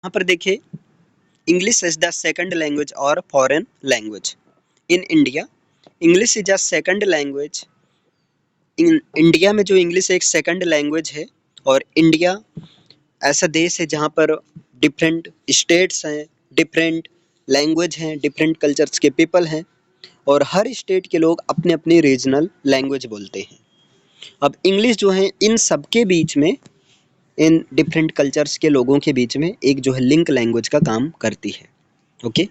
यहाँ पर देखिए, English is the second language और foreign language in India. English is a second language in India में। जो इंग्लिश एक सेकंड लैंग्वेज है और इंडिया ऐसा देश है जहाँ पर डिफरेंट स्टेट्स हैं, डिफरेंट लैंग्वेज हैं, डिफरेंट कल्चर्स के पीपल हैं और हर स्टेट के लोग अपने अपने रीजनल लैंग्वेज बोलते हैं। अब इंग्लिश जो है इन सबके बीच में, इन डिफरेंट कल्चर्स के लोगों के बीच में एक जो है लिंक लैंग्वेज का काम करती है। Okay,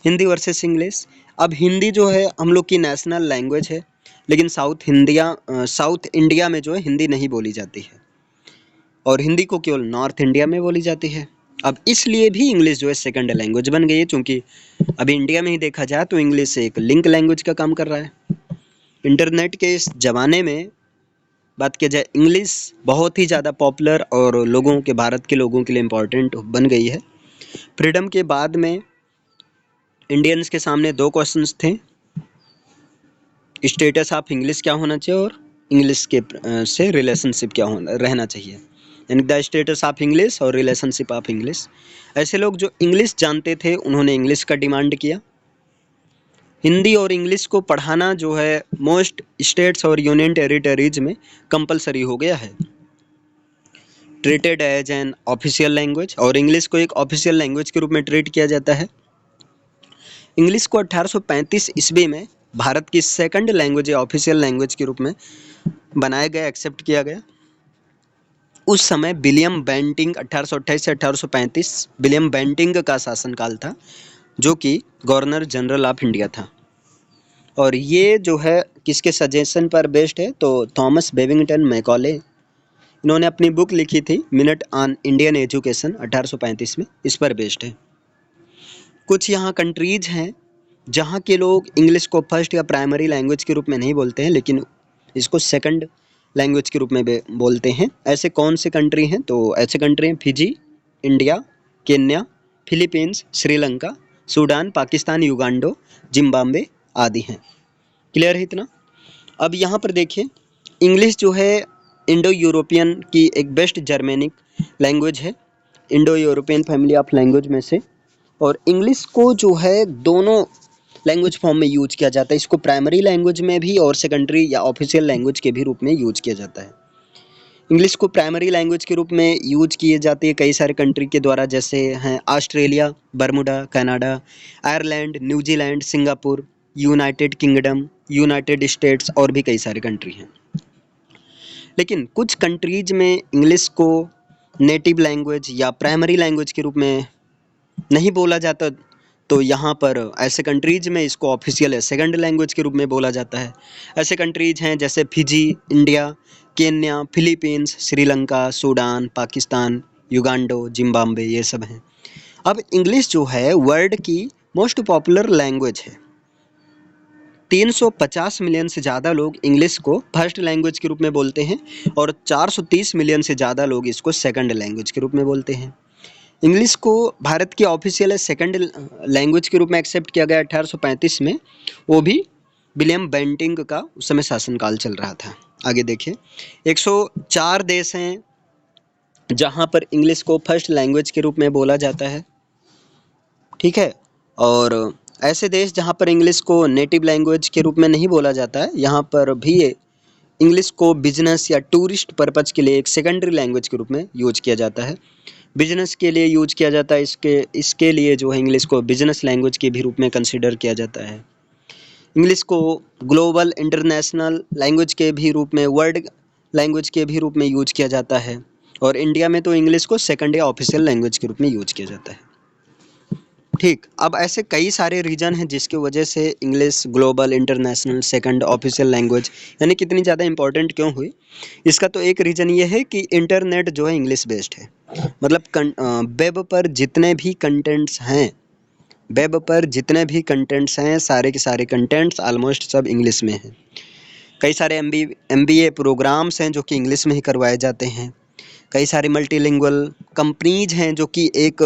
Hindi versus English. अब हिंदी जो है हम लोग की नेशनल लैंग्वेज है, लेकिन साउथ इंडिया में जो है हिंदी नहीं बोली जाती है और हिंदी को केवल नॉर्थ इंडिया में बोली जाती है। अब इसलिए भी इंग्लिश जो है सेकंड लैंग्वेज बन गई है, क्योंकि अभी इंडिया में ही देखा जाए तो इंग्लिश एक लिंक लैंग्वेज का काम कर रहा है। इंटरनेट के इस ज़माने में बात किया जाए, इंग्लिश बहुत ही ज़्यादा पॉपुलर और लोगों के, भारत के लोगों के लिए इम्पोर्टेंट बन गई है। फ्रीडम के बाद में इंडियंस के सामने दो क्वेश्चंस थे, स्टेटस ऑफ इंग्लिश क्या होना चाहिए और इंग्लिश के से रिलेशनशिप क्या होना रहना चाहिए, यानी द स्टेटस ऑफ इंग्लिश और रिलेशनशिप ऑफ इंग्लिश। ऐसे लोग जो इंग्लिश जानते थे उन्होंने इंग्लिश का डिमांड किया। हिंदी और इंग्लिश को पढ़ाना जो है मोस्ट स्टेट्स और यूनियन टेरिटरीज में कंपलसरी हो गया है, treated as an official language, और इंग्लिश को एक ऑफिशियल लैंग्वेज के रूप में ट्रीट किया जाता है। इंग्लिश को 1835 ईस्वी में भारत की सेकंड लैंग्वेज या ऑफिशियल लैंग्वेज के रूप में बनाया गया, एक्सेप्ट किया गया। उस समय विलियम बेंटिंक 1828 से 1835 विलियम बेंटिंक का शासनकाल था, जो कि गवर्नर जनरल ऑफ इंडिया था। और ये जो है किसके सजेशन पर बेस्ड है, तो थॉमस बेबिंगटन मैकॉले, इन्होंने अपनी बुक लिखी थी मिनट ऑन इंडियन एजुकेशन 1835 में, इस पर बेस्ड है। कुछ यहाँ कंट्रीज हैं जहाँ के लोग इंग्लिश को फर्स्ट या प्राइमरी लैंग्वेज के रूप में नहीं बोलते हैं, लेकिन इसको सेकंड लैंग्वेज के रूप में बोलते हैं। ऐसे कौन से कंट्री हैं, तो ऐसे कंट्री हैं Fiji, India, Kenya, Philippines, Sri Lanka, Sudan, Pakistan, Uganda, Zimbabwe आदि हैं। क्लियर है इतना। अब यहाँ पर देखिए, इंग्लिश जो है इंडो यूरोपियन की एक बेस्ट जर्मेनिक लैंग्वेज है, Indo European family of language में से। और इंग्लिश को जो है दोनों लैंग्वेज फॉर्म में यूज किया जाता है, इसको प्राइमरी लैंग्वेज में भी और सेकेंडरी या ऑफिशियल लैंग्वेज के भी रूप में यूज किया जाता है। इंग्लिश को प्राइमरी लैंग्वेज के रूप में यूज किए जाती है कई सारे कंट्री के द्वारा, जैसे हैं Australia, Bermuda, Canada, Ireland, New Zealand, Singapore, United kingdom, United states और भी कई सारे कंट्री हैं। लेकिन कुछ कंट्रीज में इंग्लिश को नेटिव लैंग्वेज या प्राइमरी लैंग्वेज के रूप में नहीं बोला जाता, तो यहाँ पर ऐसे कंट्रीज में इसको ऑफिशियल सेकंड लैंग्वेज के रूप में बोला जाता है। ऐसे कंट्रीज हैं जैसे Fiji, India, Kenya, Philippines, Sri Lanka, Sudan, Pakistan, Uganda, Zimbabwe, ये सब हैं। अब इंग्लिश जो है वर्ल्ड की मोस्ट पॉपुलर लैंग्वेज है। 350 मिलियन से ज़्यादा लोग इंग्लिश को फर्स्ट लैंग्वेज के रूप में बोलते हैं और 430 मिलियन से ज़्यादा लोग इसको सेकंड लैंग्वेज के रूप में बोलते हैं। इंग्लिश को भारत की ऑफिशियल सेकंड लैंग्वेज के रूप में एक्सेप्ट किया गया 1835 में, वो भी विलियम बेंटिंक का उस समय शासनकाल चल रहा था। आगे देखिए, 104 देश हैं जहाँ पर इंग्लिश को फर्स्ट लैंग्वेज के रूप में बोला जाता है, ठीक है। और ऐसे देश जहाँ पर इंग्लिश को नेटिव लैंग्वेज के रूप में नहीं बोला जाता है, यहाँ पर भी इंग्लिश को बिजनेस या टूरिस्ट पर्पज़ के लिए एक सेकेंडरी लैंग्वेज के रूप में यूज किया जाता है, बिजनेस के लिए यूज किया जाता है। इसके लिए जो है इंग्लिश को बिजनेस लैंग्वेज के भी रूप में कंसिडर किया जाता है। इंग्लिश को ग्लोबल इंटरनेशनल लैंग्वेज के भी रूप में, वर्ल्ड लैंग्वेज के भी रूप में यूज किया जाता है। और इंडिया में तो इंग्लिश को सेकंड या ऑफिशियल लैंग्वेज के रूप में यूज किया जाता है, ठीक। अब ऐसे कई सारे रीजन हैं जिसकी वजह से English global international second official language यानी कितनी ज़्यादा इंपॉर्टेंट क्यों हुई। इसका तो एक रीज़न ये है कि इंटरनेट जो है इंग्लिश बेस्ड है, मतलब वेब पर जितने भी कंटेंट्स हैं, वेब पर जितने भी कंटेंट्स हैं, सारे के सारे कंटेंट्स ऑलमोस्ट सब इंग्लिश में हैं। कई सारे MBA प्रोग्राम्स हैं जो कि इंग्लिश में ही करवाए जाते हैं। कई सारे मल्टीलिंगुअल कंपनीज हैं जो कि एक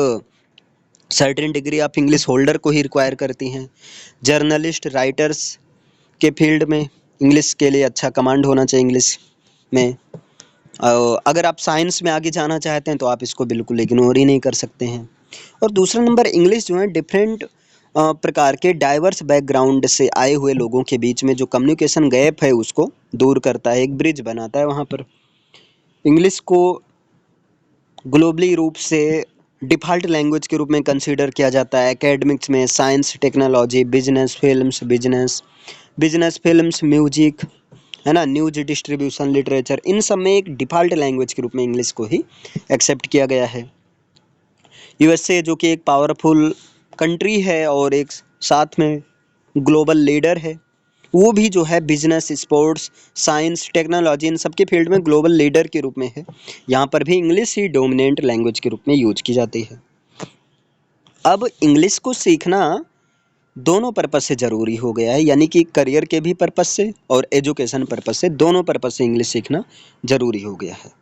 certain degree of English holder को ही रिक्वायर करती हैं। जर्नलिस्ट, राइटर्स के फील्ड में इंग्लिश के लिए अच्छा कमांड होना चाहिए इंग्लिश में। अगर आप साइंस में आगे जाना चाहते हैं तो आप इसको बिल्कुल इग्नोर ही नहीं कर सकते हैं। और दूसरा नंबर इंग्लिश जो है डिफरेंट प्रकार के डाइवर्स बैकग्राउंड से आए हुए लोगों के बीच में जो कम्युनिकेशन गैप है उसको दूर करता है, एक ब्रिज बनाता है वहाँ पर। इंग्लिश को ग्लोबली रूप से डिफ़ॉल्ट लैंग्वेज के रूप में कंसीडर किया जाता है एकेडमिक्स में, science, technology, business films, music, है ना, न्यूज डिस्ट्रीब्यूशन, लिटरेचर, इन सब में एक डिफ़ॉल्ट लैंग्वेज के रूप में इंग्लिश को ही एक्सेप्ट किया गया है। यूएसए जो कि एक पावरफुल कंट्री है और एक साथ में ग्लोबल लीडर है, वो भी जो है बिजनेस, स्पोर्ट्स, साइंस, टेक्नोलॉजी, इन सब के फील्ड में ग्लोबल लीडर के रूप में है। यहाँ पर भी इंग्लिश ही डोमिनेंट लैंग्वेज के रूप में यूज की जाती है। अब इंग्लिश को सीखना दोनों पर्पस से ज़रूरी हो गया है, यानी कि करियर के भी पर्पस से और एजुकेशन पर्पस से, दोनों पर्पस से इंग्लिश सीखना ज़रूरी हो गया है।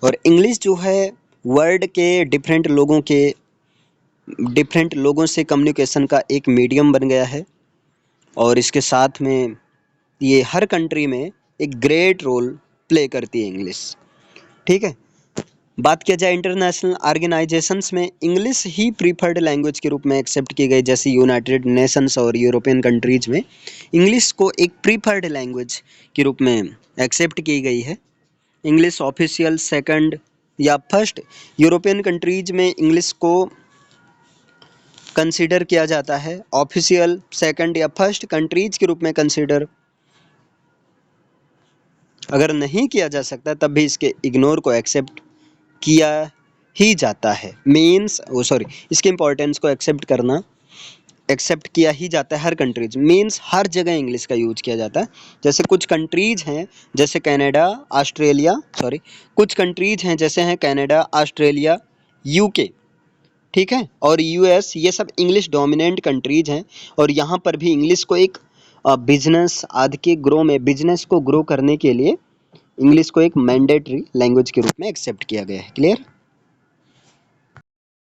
और इंग्लिश जो है वर्ल्ड के डिफरेंट लोगों से कम्युनिकेशन का एक मीडियम बन गया है। और इसके साथ में ये हर कंट्री में एक ग्रेट रोल प्ले करती है इंग्लिश। ठीक है, बात किया जाए इंटरनेशनल ऑर्गेनाइजेशंस में, इंग्लिश ही प्रीफर्ड लैंग्वेज के रूप में एक्सेप्ट की गई। जैसे यूनाइटेड नेशंस और यूरोपियन कंट्रीज में इंग्लिश को एक प्रीफर्ड लैंग्वेज के रूप में एक्सेप्ट की गई है। इंग्लिश ऑफिशियल सेकंड या फर्स्ट, यूरोपियन कंट्रीज में इंग्लिश को कंसीडर किया जाता है ऑफिशियल सेकंड या फर्स्ट कंट्रीज के रूप में कंसीडर अगर नहीं किया जा सकता तब भी इसके इग्नोर को एक्सेप्ट किया ही जाता है। इसके इम्पोर्टेंस को एक्सेप्ट किया ही जाता है हर कंट्रीज, मीन्स हर जगह इंग्लिश का यूज किया जाता है। जैसे कुछ कंट्रीज हैं जैसे कनाडा, ऑस्ट्रेलिया, यूके, ठीक है, और यूएस, ये सब इंग्लिश डोमिनेंट कंट्रीज हैं। और यहाँ पर भी इंग्लिश को एक बिजनेस को ग्रो करने के लिए इंग्लिश को एक मैंडेटरी लैंग्वेज के रूप में एक्सेप्ट किया गया है। क्लियर?